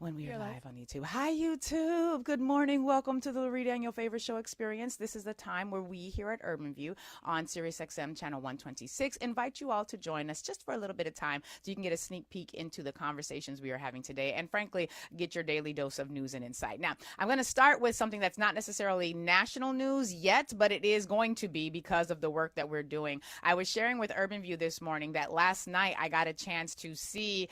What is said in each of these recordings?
when we are You're live. live on YouTube. Hi, YouTube. Good morning. Welcome to the Lurie and your favorite show experience. This is the time where we here at Urban View on SiriusXM channel 126 invite you all to join us just for a little bit of time so you can get a sneak peek into the conversations we are having today and, frankly, get your daily dose of news and insight. Now, I'm going to start with something that's not necessarily national news yet, but it is going to be because of the work that we're doing. I was sharing with Urban View this morning that last night I got a chance to see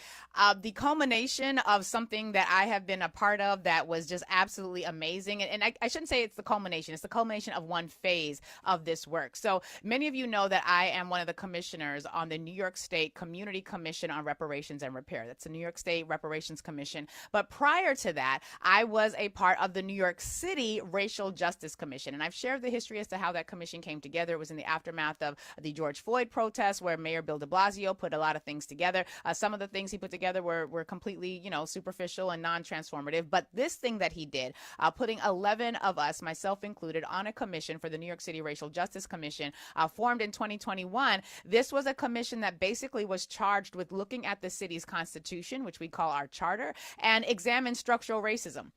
the culmination of something that I have been a part of that was just absolutely amazing. And I shouldn't say it's the culmination. It's the culmination of one phase of this work. So many of you know that I am one of the commissioners on the New York State Community Commission on Reparations and Repair. That's the New York State Reparations Commission. But prior to that, I was a part of the New York City Racial Justice Commission. And I've shared the history as to how that commission came together. It was in the aftermath of the George Floyd protests where Mayor Bill de Blasio put a lot of things together. Some of the things he put together were completely, superficial and non-transformative. But this thing that he did, putting 11 of us, myself included, on a commission for the New York City Racial Justice Commission, formed in 2021. This was a commission that basically was charged with looking at the city's constitution, which we call our charter, and examine structural racism.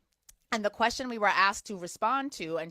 And the question we were asked to respond to and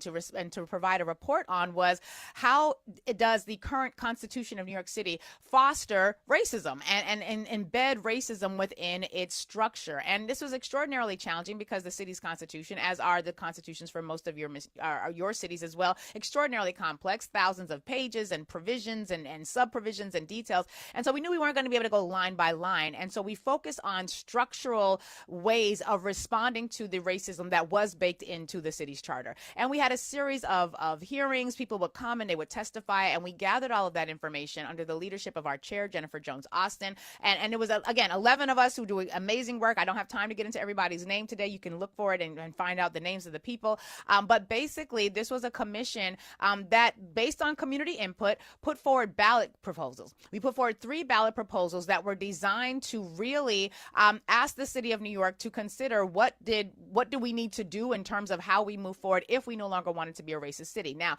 to provide a report on was, how does the current Constitution of New York City foster racism and embed racism within its structure? And this was extraordinarily challenging because the city's constitution, as are the constitutions for most of your cities as well, extraordinarily complex, thousands of pages and provisions and sub-provisions and details. And so we knew we weren't going to be able to go line by line. And so we focused on structural ways of responding to the racism that was baked into the city's charter. And we had a series of hearings. People would come and they would testify, and we gathered all of that information under the leadership of our chair, Jennifer Jones-Austin. And it was, again, 11 of us who do amazing work. I don't have time to get into everybody's name today. You can look for it and find out the names of the people. But basically, this was a commission that, based on community input, put forward ballot proposals. We put forward 3 ballot proposals that were designed to really ask the city of New York to consider what do we need to do in terms of how we move forward if we no longer wanted to be a racist city. Now,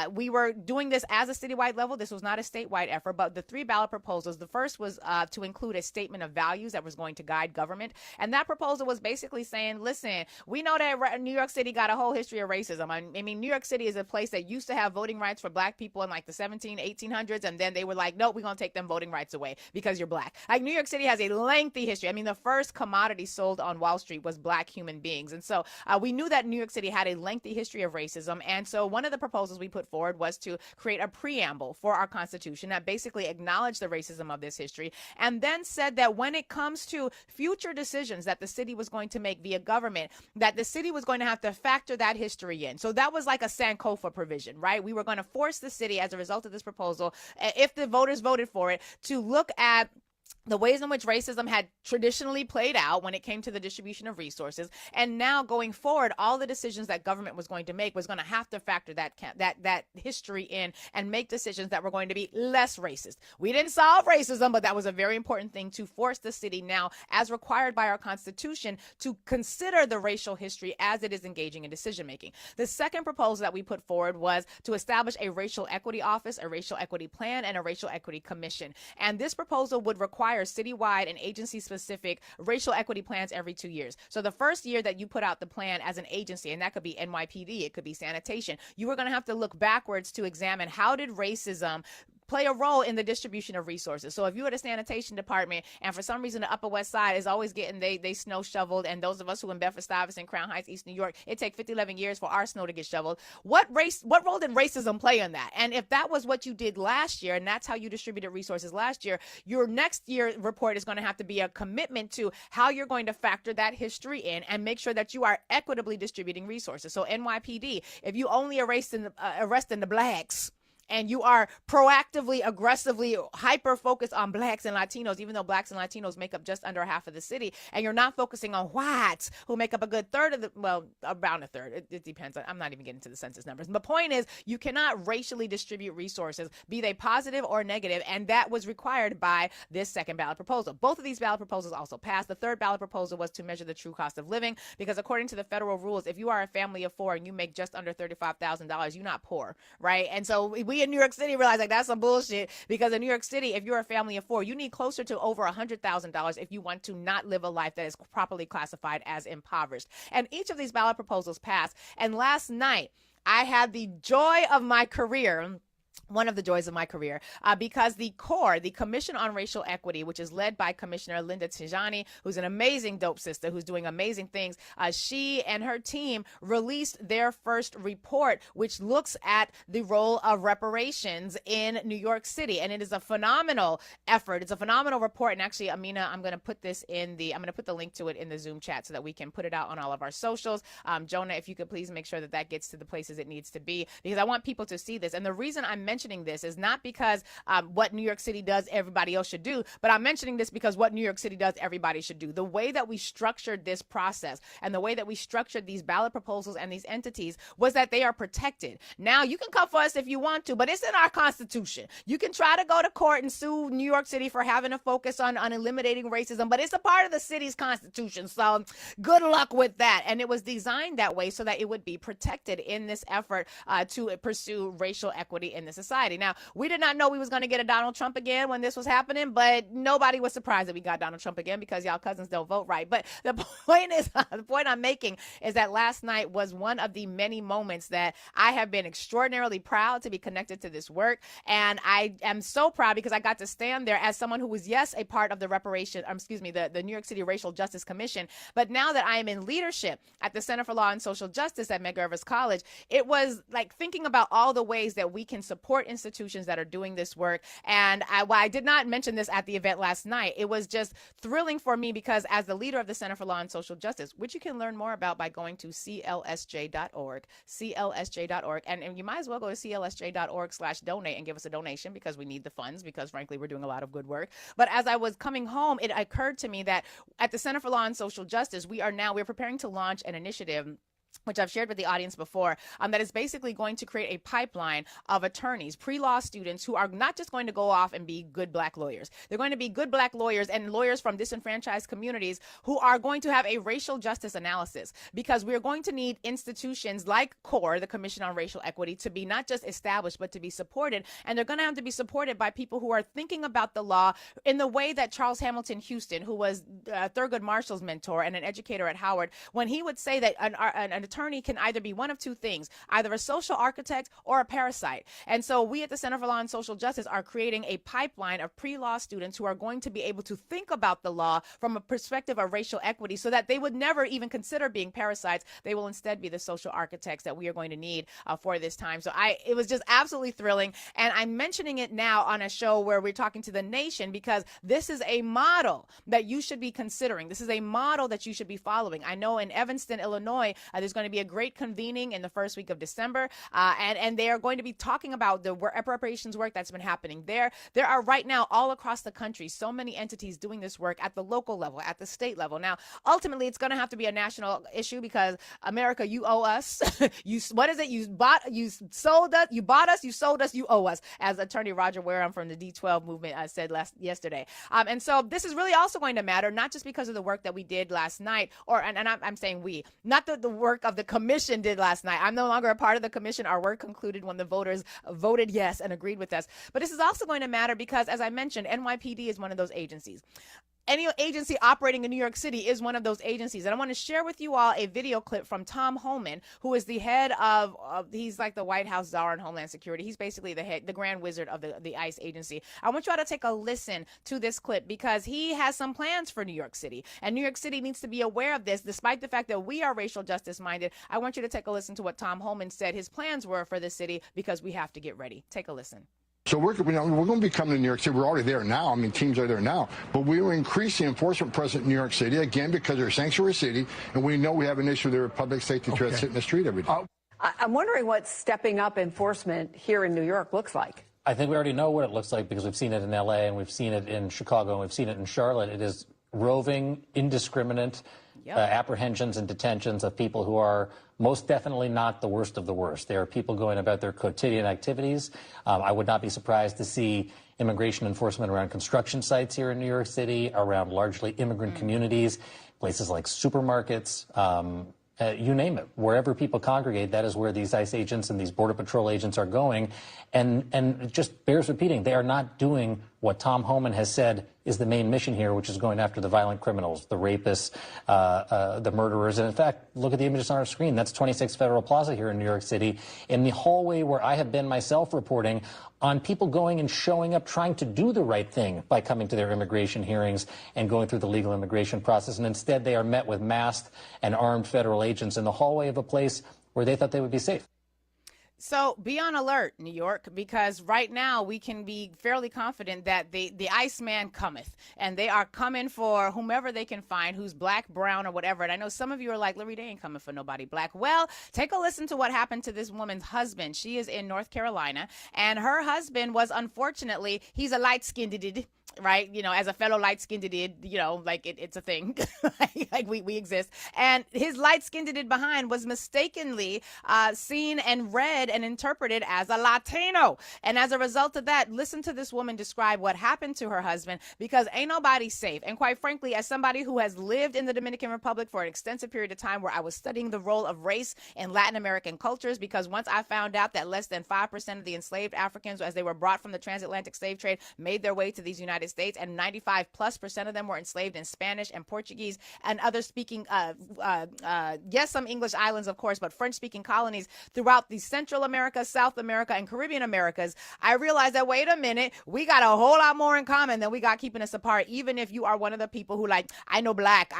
we were doing this as a citywide level. This was not a statewide effort, but the 3 ballot proposals, the first was to include a statement of values that was going to guide government. And that proposal was basically saying, listen, we know that New York City got a whole history of racism. I mean, New York City is a place that used to have voting rights for black people in like the 1800s. And then they were like, no, we're going to take them voting rights away because you're black. Like, New York City has a lengthy history. I mean, the first commodity sold on Wall Street was black human beings. And so we knew that New York City had a lengthy history of racism. And so one of the proposals we put forward was to create a preamble for our Constitution that basically acknowledged the racism of this history, and then said that when it comes to future decisions that the city was going to make via government, that the city was going to have to factor that history in. So that was like a Sankofa provision, right? We were going to force the city, as a result of this proposal, if the voters voted for it, to look at the ways in which racism had traditionally played out when it came to the distribution of resources. And now going forward, all the decisions that government was going to make was going to have to factor that history in and make decisions that were going to be less racist. We didn't solve racism, but that was a very important thing to force the city now, as required by our Constitution, to consider the racial history as it is engaging in decision making. The second proposal that we put forward was to establish a racial equity office, a racial equity plan, and a racial equity commission. And this proposal would require citywide and agency-specific racial equity plans every 2 years. So the first year that you put out the plan as an agency, and that could be NYPD, it could be sanitation, you were going to have to look backwards to examine how did racism play a role in the distribution of resources. So if you had a sanitation department and for some reason the Upper West Side is always getting they snow shoveled, and those of us who in Bedford-Stuyvesant, Crown Heights, East New York, it takes 11 years for our snow to get shoveled. What role did racism play in that? And if that was what you did last year, and that's how you distributed resources last year, your next year report is going to have to be a commitment to how you're going to factor that history in and make sure that you are equitably distributing resources. So NYPD, if you only arresting the blacks, and you are proactively, aggressively, hyper-focused on blacks and Latinos, even though blacks and Latinos make up just under half of the city, and you're not focusing on whites, who make up a good third of around a third. It depends. I'm not even getting to the census numbers. The point is, you cannot racially distribute resources, be they positive or negative, and that was required by this second ballot proposal. Both of these ballot proposals also passed. The third ballot proposal was to measure the true cost of living, because according to the federal rules, if you are a family of 4 and you make just under $35,000, you're not poor, right? And so we we in New York City realize like that's some bullshit, because in New York City, if you're a family of 4, you need closer to over $100,000 if you want to not live a life that is properly classified as impoverished. And each of these ballot proposals passed. And last night, I had the joy of my career, one of the joys of my career, because the CORE, the Commission on Racial Equity, which is led by Commissioner Linda Tijani, who's an amazing dope sister who's doing amazing things, she and her team released their first report, which looks at the role of reparations in New York City. And it is a phenomenal effort. It's a phenomenal report. And actually, Amina, I'm going to put the link to it in the Zoom chat so that we can put it out on all of our socials. Jonah, if you could please make sure that that gets to the places it needs to be, because I want people to see this. And the reason I'm mentioning this is not because what New York City does, everybody else should do, but I'm mentioning this because what New York City does, everybody should do. The way that we structured this process and the way that we structured these ballot proposals and these entities was that they are protected. Now, you can come for us if you want to, but it's in our Constitution. You can try to go to court and sue New York City for having a focus on eliminating racism, but it's a part of the city's Constitution, so good luck with that. And it was designed that way so that it would be protected in this effort to pursue racial equity in the society. Now, we did not know we was going to get a Donald Trump again when this was happening, but nobody was surprised that we got Donald Trump again because y'all cousins don't vote right. But the point I'm making is that last night was one of the many moments that I have been extraordinarily proud to be connected to this work. And I am so proud because I got to stand there as someone who was, yes, a part of the the New York City Racial Justice Commission. But now that I am in leadership at the Center for Law and Social Justice at Medgar Evers College, it was like thinking about all the ways that we can support institutions that are doing this work. And while I did not mention this at the event last night, it was just thrilling for me because as the leader of the Center for Law and Social Justice, which you can learn more about by going to clsj.org, clsj.org. And you might as well go to clsj.org/donate and give us a donation because we need the funds, because frankly, we're doing a lot of good work. But as I was coming home, it occurred to me that at the Center for Law and Social Justice, we're preparing to launch an initiative, which I've shared with the audience before, that is basically going to create a pipeline of attorneys, pre-law students who are not just going to go off and be good Black lawyers. They're going to be good Black lawyers and lawyers from disenfranchised communities who are going to have a racial justice analysis, because we're going to need institutions like CORE, the Commission on Racial Equity, to be not just established, but to be supported. And they're going to have to be supported by people who are thinking about the law in the way that Charles Hamilton Houston, who was Thurgood Marshall's mentor and an educator at Howard, when he would say that an attorney can either be one of two things, either a social architect or a parasite. And so we at the Center for Law and Social Justice are creating a pipeline of pre-law students who are going to be able to think about the law from a perspective of racial equity so that they would never even consider being parasites. They will instead be the social architects that we are going to need for this time. So it was just absolutely thrilling. And I'm mentioning it now on a show where we're talking to the nation because this is a model that you should be considering. This is a model that you should be following. I know in Evanston, Illinois, there's going to be a great convening in the first week of December, and they are going to be talking about the reparations work that's been happening there. There are right now all across the country so many entities doing this work at the local level, at the state level. Now, ultimately, it's going to have to be a national issue because America, you owe us. You bought us, you sold us, you owe us, as Attorney Roger Wareham from the D12 movement said yesterday. And so this is really also going to matter, not just because of the work that we did last night, and I'm saying we, not the work of the commission did last night. I'm no longer a part of the commission. Our work concluded when the voters voted yes and agreed with us. But this is also going to matter because, as I mentioned, NYPD is one of those agencies. Any agency operating in New York City is one of those agencies. And I want to share with you all a video clip from Tom Homan, who is the head of he's like the White House czar in Homeland Security. He's basically the grand wizard of the ICE agency. I want you all to take a listen to this clip because he has some plans for New York City. And New York City needs to be aware of this, despite the fact that we are racial justice minded. I want you to take a listen to what Tom Homan said his plans were for the city because we have to get ready. Take a listen. So we're going to be coming to New York City. We're already there now. I mean, teams are there now. But we will increase the enforcement presence in New York City, again, because they're a sanctuary city, and we know we have an issue there with public safety threats hitting the street every day. I'm wondering what stepping up enforcement here in New York looks like. I think we already know what it looks like because we've seen it in L.A. and we've seen it in Chicago and we've seen it in Charlotte. It is roving, indiscriminate apprehensions and detentions of people who are most definitely not the worst of the worst. There are people going about their quotidian activities. I would not be surprised to see immigration enforcement around construction sites here in New York City, around largely immigrant communities, places like supermarkets. you name it. Wherever people congregate, that is where these ICE agents and these Border Patrol agents are going. And it just bears repeating, they are not doing what Tom Homan has said is the main mission here, which is going after the violent criminals, the rapists, the murderers. And in fact, look at the images on our screen. That's 26 Federal Plaza here in New York City. In the hallway where I have been myself reporting on people going and showing up, trying to do the right thing by coming to their immigration hearings and going through the legal immigration process. And instead, they are met with masked and armed federal agents in the hallway of a place where they thought they would be safe. So be on alert, New York, because right now we can be fairly confident that the Iceman cometh, and they are coming for whomever they can find who's black, brown, or whatever. And I know some of you are like, Lurie, they ain't coming for nobody black. Well, take a listen to what happened to this woman's husband. She is in North Carolina, and her husband was, unfortunately, he's a light-skinned, right? You know, as a fellow light-skinned, you know, like it's a thing, like we exist. And his light-skinned behind was mistakenly seen and read and interpreted as a Latino. And as a result of that, listen to this woman describe what happened to her husband, because ain't nobody safe. And quite frankly, as somebody who has lived in the Dominican Republic for an extensive period of time, where I was studying the role of race in Latin American cultures, because once I found out that less than 5% of the enslaved Africans, as they were brought from the transatlantic slave trade, made their way to these United States, and 95+% of them were enslaved in Spanish and Portuguese and other speaking, yes, some English islands, of course, but French speaking colonies throughout the Central America, South America, and Caribbean Americas, I realized that, wait a minute, we got a whole lot more in common than we got keeping us apart, even if you are one of the people who like, I know black.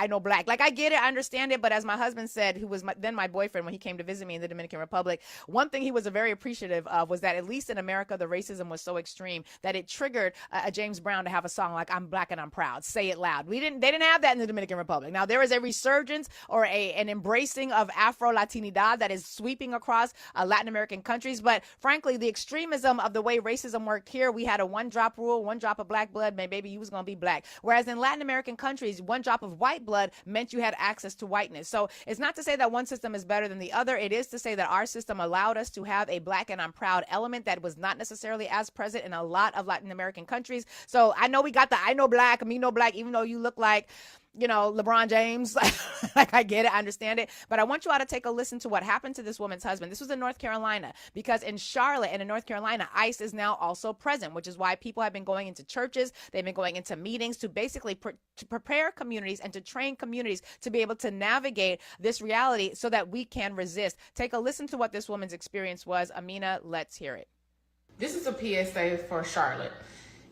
Like, I get it, I understand it, but as my husband said, who was then my boyfriend when he came to visit me in the Dominican Republic, one thing he was very appreciative of was that at least in America, the racism was so extreme that it triggered a James Brown to have a song like, I'm black and I'm proud, say it loud. They didn't have that in the Dominican Republic. Now, there is a resurgence or an embracing of Afro-Latinidad that is sweeping across Latin American countries, but frankly, the extremism of the way racism worked here, we had a one-drop rule, one drop of black blood, maybe you was going to be black. Whereas in Latin American countries, one drop of white blood meant you had access to whiteness. So it's not to say that one system is better than the other. It is to say that our system allowed us to have a black and I'm proud element that was not necessarily as present in a lot of Latin American countries. So I know we got the I know black, me no black, even though you look like, you know, LeBron James. Like, I get it, I understand it. But I want you all to take a listen to what happened to this woman's husband. This was in North Carolina, because in Charlotte and in North Carolina, ICE is now also present, which is why people have been going into churches. They've been going into meetings to basically to prepare communities and to train communities to be able to navigate this reality so that we can resist. Take a listen to what this woman's experience was. Amina, let's hear it. This is a PSA for Charlotte.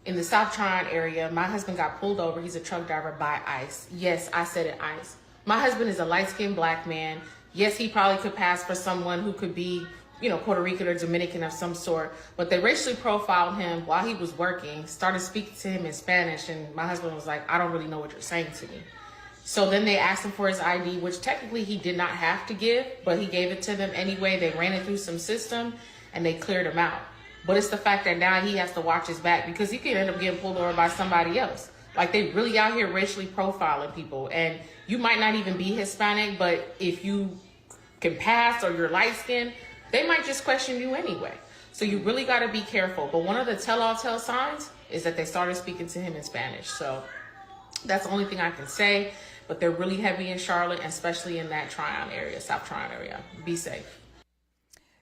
In the South Tryon area, my husband got pulled over. He's a truck driver by ICE. Yes, I said it, ICE. My husband is a light-skinned black man. Yes, he probably could pass for someone who could be, you know, Puerto Rican or Dominican of some sort. But they racially profiled him while he was working, started speaking to him in Spanish, and my husband was like, I don't really know what you're saying to me. So then they asked him for his ID, which technically he did not have to give, but he gave it to them anyway. They ran it through some system, and they cleared him out. But it's the fact that now he has to watch his back, because he could end up getting pulled over by somebody else. Like, they really out here racially profiling people. And you might not even be Hispanic, but if you can pass or you're light skinned, they might just question you anyway. So you really got to be careful. But one of the tell signs is that they started speaking to him in Spanish. So that's the only thing I can say. But they're really heavy in Charlotte, especially in that Tryon area, South Tryon area. Be safe.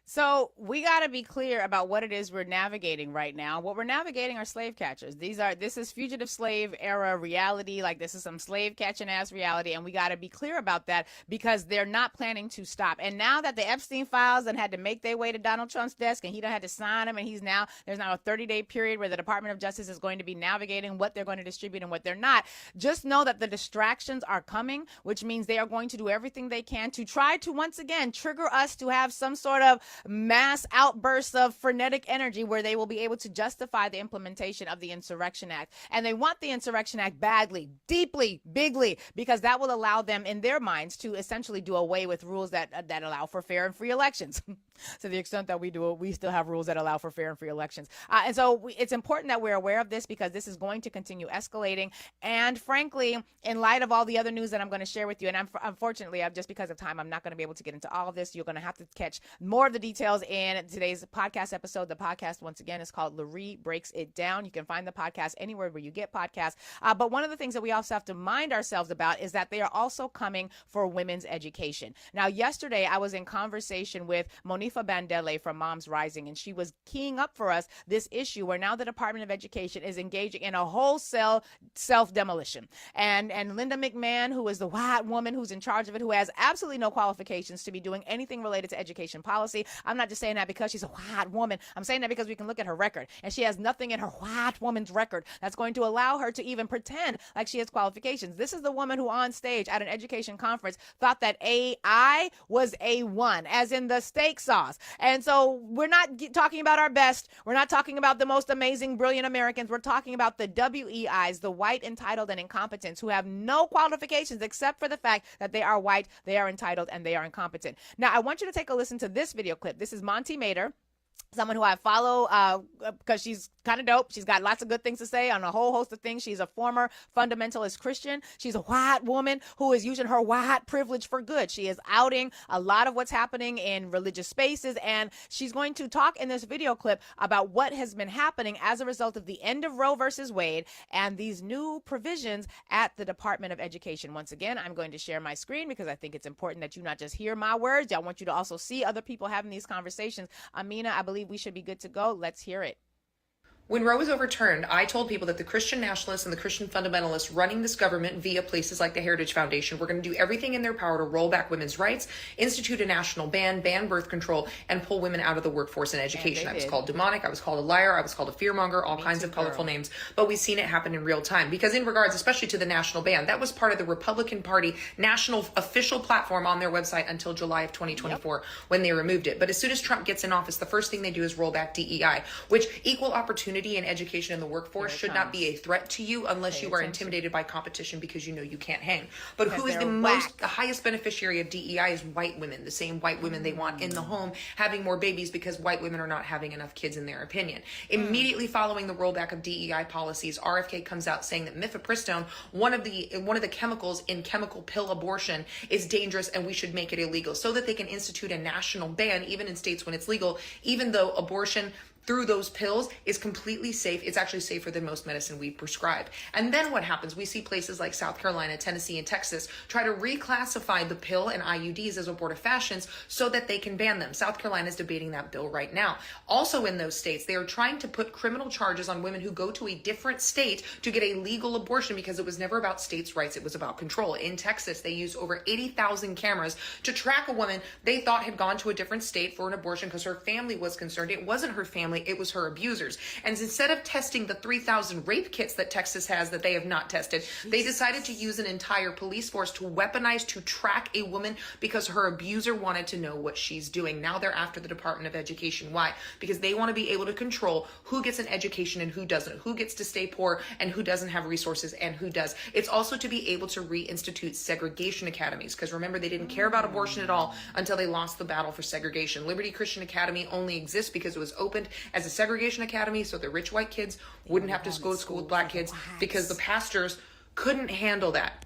So we got to be clear about what it is we're navigating right now. What we're navigating are slave catchers. This is fugitive slave era reality. Like, this is some slave catching ass reality. And we got to be clear about that, because they're not planning to stop. And now that the Epstein files and had to make their way to Donald Trump's desk, and he done had to sign them, and there's now a 30-day period where the Department of Justice is going to be navigating what they're going to distribute and what they're not. Just know that the distractions are coming, which means they are going to do everything they can to try to once again trigger us to have some sort of mass outbursts of frenetic energy where they will be able to justify the implementation of the Insurrection Act. And they want the Insurrection Act badly, deeply, bigly, because that will allow them in their minds to essentially do away with rules that allow for fair and free elections. To the extent that we do it, we still have rules that allow for fair and free elections. And so it's important that we're aware of this, because this is going to continue escalating. And frankly, in light of all the other news that I'm going to share with you, and unfortunately, just because of time, I'm not going to be able to get into all of this. You're going to have to catch more of the details in today's podcast episode. The podcast, once again, is called Lurie Breaks It Down. You can find the podcast anywhere where you get podcasts. But one of the things that we also have to mind ourselves about is that they are also coming for women's education. Now, yesterday, I was in conversation with Monifa Bandele from Moms Rising, and she was keying up for us this issue where now the Department of Education is engaging in a wholesale self-demolition. And Linda McMahon, who is the white woman who's in charge of it, who has absolutely no qualifications to be doing anything related to education policy. I'm not just saying that because she's a white woman. I'm saying that because we can look at her record, and she has nothing in her white woman's record that's going to allow her to even pretend like she has qualifications. This is the woman who on stage at an education conference thought that AI was A1, as in the steak sauce. And so we're not talking about our best. We're not talking about the most amazing, brilliant Americans. We're talking about the WEIs, the white, entitled, and incompetents who have no qualifications except for the fact that they are white, they are entitled, and they are incompetent. Now, I want you to take a listen to this video clip. This is Monty Mader, someone who I follow because she's kind of dope. She's got lots of good things to say on a whole host of things. She's a former fundamentalist Christian. She's a white woman who is using her white privilege for good. She is outing a lot of what's happening in religious spaces, and she's going to talk in this video clip about what has been happening as a result of the end of Roe versus Wade and these new provisions at the Department of Education. Once again, I'm going to share my screen because I think it's important that you not just hear my words. I want you to also see other people having these conversations. Amina, I believe we should be good to go. Let's hear it. When Roe was overturned, I told people that the Christian nationalists and the Christian fundamentalists running this government via places like the Heritage Foundation were going to do everything in their power to roll back women's rights, institute a national ban birth control, and pull women out of the workforce and education. I was called demonic, I was called a liar, I was called a fearmonger, all kinds of colorful names, but we've seen it happen in real time. Because in regards, especially to the national ban, that was part of the Republican Party national official platform on their website until July of 2024 when they removed it. But as soon as Trump gets in office, the first thing they do is roll back DEI, which equal opportunity in education in the workforce should not be a threat to you unless you are intimidated by competition because you know you can't hang. But who is the highest beneficiary of DEI is white women, the same white women they want in the home having more babies because white women are not having enough kids in their opinion. Immediately following the rollback of DEI policies, RFK comes out saying that mifepristone, one of the chemicals in chemical pill abortion, is dangerous and we should make it illegal so that they can institute a national ban even in states when it's legal, even though abortion through those pills is completely safe. It's actually safer than most medicine we prescribe. And then what happens? We see places like South Carolina, Tennessee, and Texas try to reclassify the pill and IUDs as abortifacients so that they can ban them. South Carolina is debating that bill right now. Also in those states, they are trying to put criminal charges on women who go to a different state to get a legal abortion because it was never about states' rights. It was about control. In Texas, they used over 80,000 cameras to track a woman they thought had gone to a different state for an abortion because her family was concerned. It wasn't her family. It was her abusers. And instead of testing the 3,000 rape kits that Texas has that they have not tested, they decided to use an entire police force to weaponize to track a woman because her abuser wanted to know what she's doing. Now they're after the Department of Education. Why? Because they want to be able to control who gets an education and who doesn't, who gets to stay poor and who doesn't have resources and who does. It's also to be able to reinstitute segregation academies because remember, they didn't care about abortion at all until they lost the battle for segregation. Liberty Christian Academy only exists because it was opened as a segregation academy so the rich white kids wouldn't have to go to school with black kids because the pastors couldn't handle that.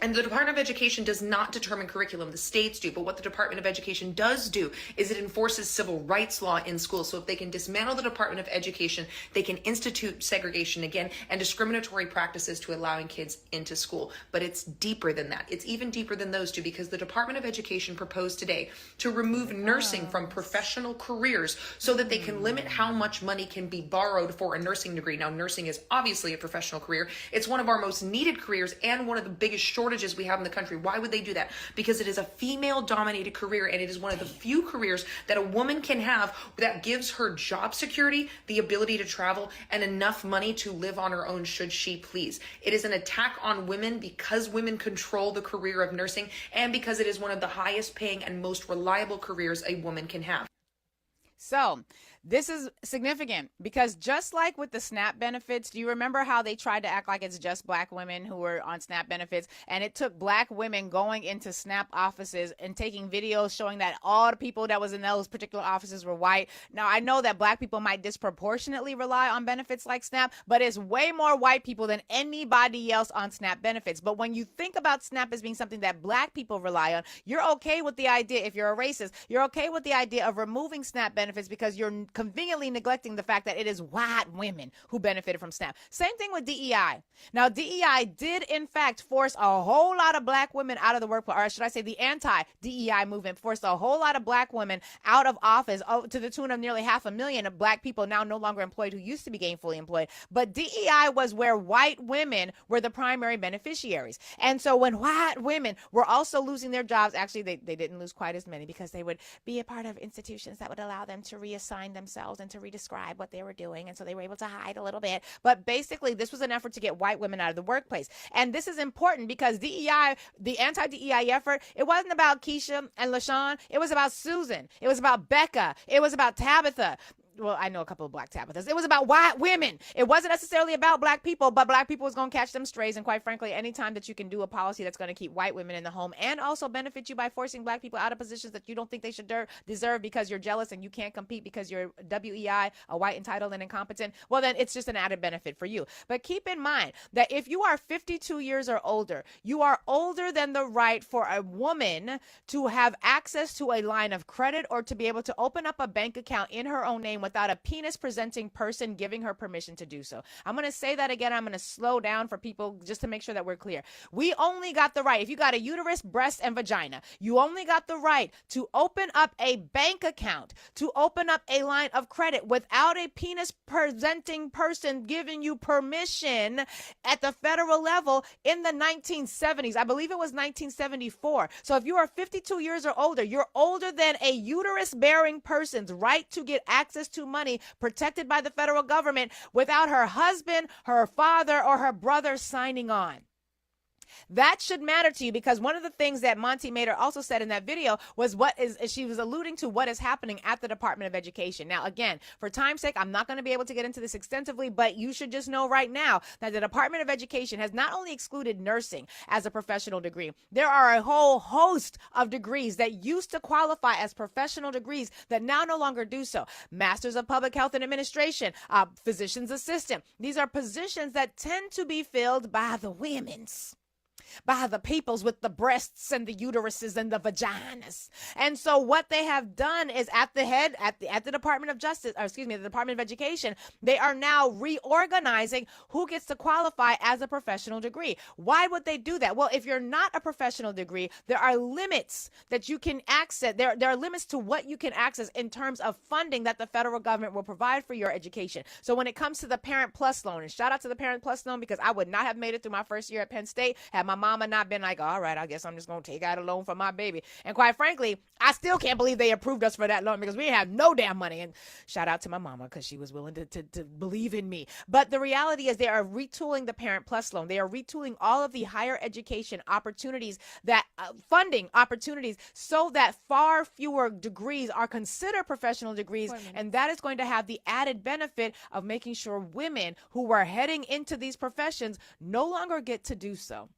And the Department of Education does not determine curriculum. The states do. But what the Department of Education does do is it enforces civil rights law in schools. So if they can dismantle the Department of Education, they can institute segregation again and discriminatory practices to allowing kids into school. But it's deeper than that. It's even deeper than those two because the Department of Education proposed today to remove nursing from professional careers so that they can limit how much money can be borrowed for a nursing degree. Now, nursing is obviously a professional career. It's one of our most needed careers and one of the biggest shortages we have in the country. Why would they do that? Because it is a female-dominated career, and it is one of the few careers that a woman can have that gives her job security, the ability to travel, and enough money to live on her own should she please. It is an attack on women because women control the career of nursing and because it is one of the highest paying and most reliable careers a woman can have. So this is significant because just like with the SNAP benefits, do you remember how they tried to act like it's just black women who were on SNAP benefits? And it took black women going into SNAP offices and taking videos showing that all the people that was in those particular offices were white. Now, I know that black people might disproportionately rely on benefits like SNAP, but it's way more white people than anybody else on SNAP benefits. But when you think about SNAP as being something that black people rely on, you're okay with the idea, if you're a racist, you're okay with the idea of removing SNAP benefits because you're conveniently neglecting the fact that it is white women who benefited from SNAP. Same thing with DEI. Now, DEI did, in fact, force a whole lot of black women out of the workplace, or should I say the anti-DEI movement forced a whole lot of black women out of office to the tune of nearly 500,000 of black people now no longer employed who used to be gainfully employed. But DEI was where white women were the primary beneficiaries. And so when white women were also losing their jobs, actually, they didn't lose quite as many because they would be a part of institutions that would allow them to reassign themselves and to redescribe what they were doing. And so they were able to hide a little bit. But basically, this was an effort to get white women out of the workplace. And this is important because DEI, the anti-DEI effort, it wasn't about Keisha and LaShawn. It was about Susan. It was about Becca. It was about Tabitha. Well, I know a couple of black Tabithas. It was about white women. It wasn't necessarily about black people, but black people was going to catch them strays. And quite frankly, anytime that you can do a policy that's going to keep white women in the home and also benefit you by forcing black people out of positions that you don't think they should deserve because you're jealous and you can't compete because you're WEI, a white, entitled, and incompetent, well, then it's just an added benefit for you. But keep in mind that if you are 52 years or older, you are older than the right for a woman to have access to a line of credit or to be able to open up a bank account in her own name without a penis-presenting person giving her permission to do so. I'm going to say that again. I'm going to slow down for people just to make sure that we're clear. We only got the right, if you got a uterus, breast, and vagina, you only got the right to open up a bank account, to open up a line of credit without a penis-presenting person giving you permission at the federal level in the 1970s. I believe it was 1974. So if you are 52 years or older, you're older than a uterus-bearing person's right to get access to money protected by the federal government without her husband, her father, or her brother signing on. That should matter to you because one of the things that Monty Mader also said in that video was she was alluding to what is happening at the Department of Education. Now, again, for time's sake, I'm not going to be able to get into this extensively, but you should just know right now that the Department of Education has not only excluded nursing as a professional degree, there are a whole host of degrees that used to qualify as professional degrees that now no longer do so. Masters of Public Health and Administration, physician's assistant. These are positions that tend to be filled by the women's, by the peoples with the breasts and the uteruses and the vaginas. And so what they have done is at the Department of Justice, or excuse me, the Department of Education, they are now reorganizing who gets to qualify as a professional degree. Why would they do that? Well, if you're not a professional degree, there are limits that you can access. There are limits to what you can access in terms of funding that the federal government will provide for your education. So when it comes to the Parent Plus loan, and shout out to the Parent Plus loan because I would not have made it through my first year at Penn State had my mama not been like, all right, I guess I'm just going to take out a loan for my baby. And quite frankly, I still can't believe they approved us for that loan because we didn't have no damn money. And shout out to my mama because she was willing to believe in me. But the reality is they are retooling the Parent Plus loan. They are retooling all of the higher education opportunities, that funding opportunities, so that far fewer degrees are considered professional degrees. And that is going to have the added benefit of making sure women who are heading into these professions no longer get to do so.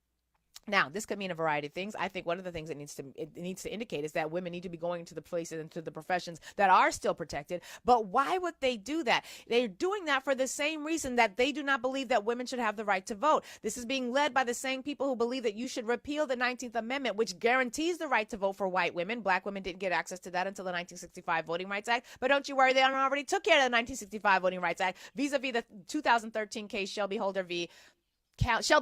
Now, this could mean a variety of things. I think one of the things it needs to indicate is that women need to be going to the places and to the professions that are still protected. But why would they do that? They're doing that for the same reason that they do not believe that women should have the right to vote. This is being led by the same people who believe that you should repeal the 19th Amendment, which guarantees the right to vote for white women. Black women didn't get access to that until the 1965 Voting Rights Act. But don't you worry, they already took care of the 1965 Voting Rights Act vis-a-vis the 2013 case Shelby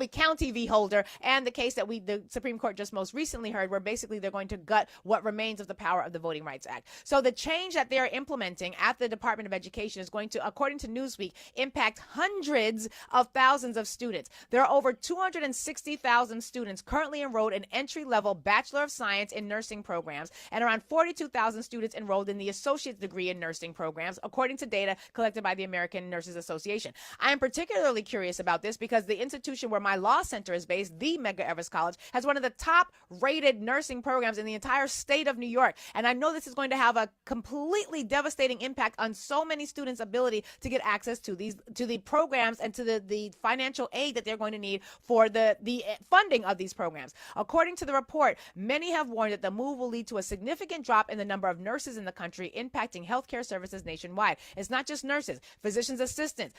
County v. Holder, and the case that the Supreme Court just most recently heard, where basically they're going to gut what remains of the power of the Voting Rights Act. So the change that they're implementing at the Department of Education is going to, according to Newsweek, impact hundreds of thousands of students. There are over 260,000 students currently enrolled in entry-level Bachelor of Science in nursing programs, and around 42,000 students enrolled in the associate's degree in nursing programs, according to data collected by the American Nurses Association. I am particularly curious about this because the institution institution where my law center is based, the Medgar Evers College, has one of the top rated nursing programs in the entire state of New York. And I know this is going to have a completely devastating impact on so many students' ability to get access to the programs and to the financial aid that they're going to need for the funding of these programs. According to the report, many have warned that the move will lead to a significant drop in the number of nurses in the country, impacting healthcare services nationwide. It's not just nurses, physician's assistants,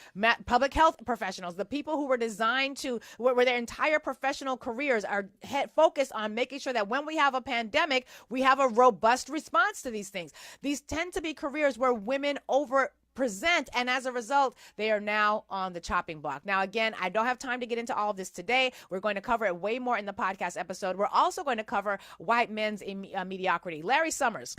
public health professionals, the people who were designed to, where their entire professional careers are focused on making sure that when we have a pandemic, we have a robust response to these things. These tend to be careers where women present, and as a result, they are now on the chopping block. Now, again, I don't have time to get into all of this today. We're going to cover it way more in the podcast episode. We're also going to cover white men's mediocrity. Larry Summers,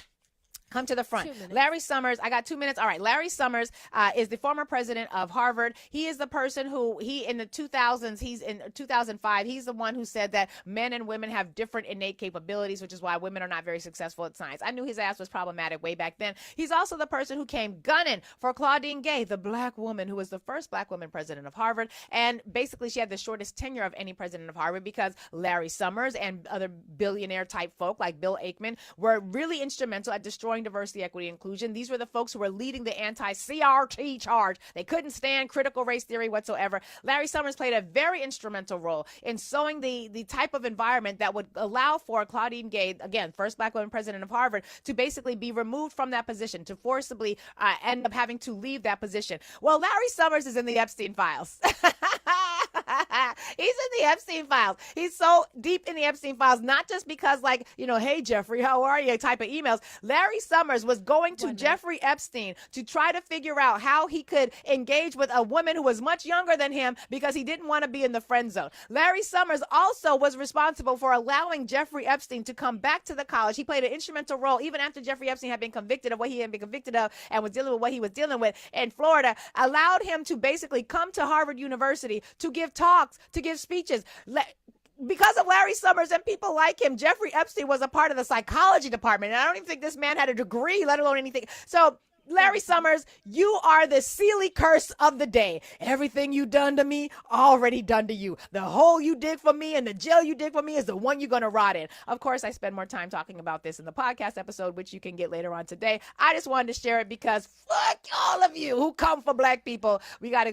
come to the front. Larry Summers, I got 2 minutes. All right. Larry Summers is the former president of Harvard. He is the person who, in the 2000s, he's in 2005, he's the one who said that men and women have different innate capabilities, which is why women are not very successful at science. I knew his ass was problematic way back then. He's also the person who came gunning for Claudine Gay, the black woman who was the first black woman president of Harvard. And basically, she had the shortest tenure of any president of Harvard because Larry Summers and other billionaire type folk like Bill Ackman were really instrumental at destroying diversity, equity, inclusion. These were the folks who were leading the anti-CRT charge. They couldn't stand critical race theory whatsoever. Larry Summers played a very instrumental role in sowing the type of environment that would allow for Claudine Gay, again, first black woman president of Harvard, to basically be removed from that position, to forcibly end up having to leave that position. Well, Larry Summers is in the Epstein files. He's in the Epstein files. He's so deep in the Epstein files, not just because, like, hey, Jeffrey, how are you type of emails. Larry Summers was going to Jeffrey Epstein to try to figure out how he could engage with a woman who was much younger than him because he didn't want to be in the friend zone. Larry Summers also was responsible for allowing Jeffrey Epstein to come back to the college. He played an instrumental role even after Jeffrey Epstein had been convicted of what he had been convicted of and was dealing with what he was dealing with in Florida, allowed him to basically come to Harvard University to give talks, to give speeches. Because of Larry Summers and people like him, Jeffrey Epstein was a part of the psychology department. And I don't even think this man had a degree, let alone anything. So Larry Summers, you are the Sealy curse of the day. Everything you done to me, already done to you. The hole you dig for me and the jail you dig for me is the one you're going to rot in. Of course, I spend more time talking about this in the podcast episode, which you can get later on today. I just wanted to share it because fuck all of you who come for black people. We got to go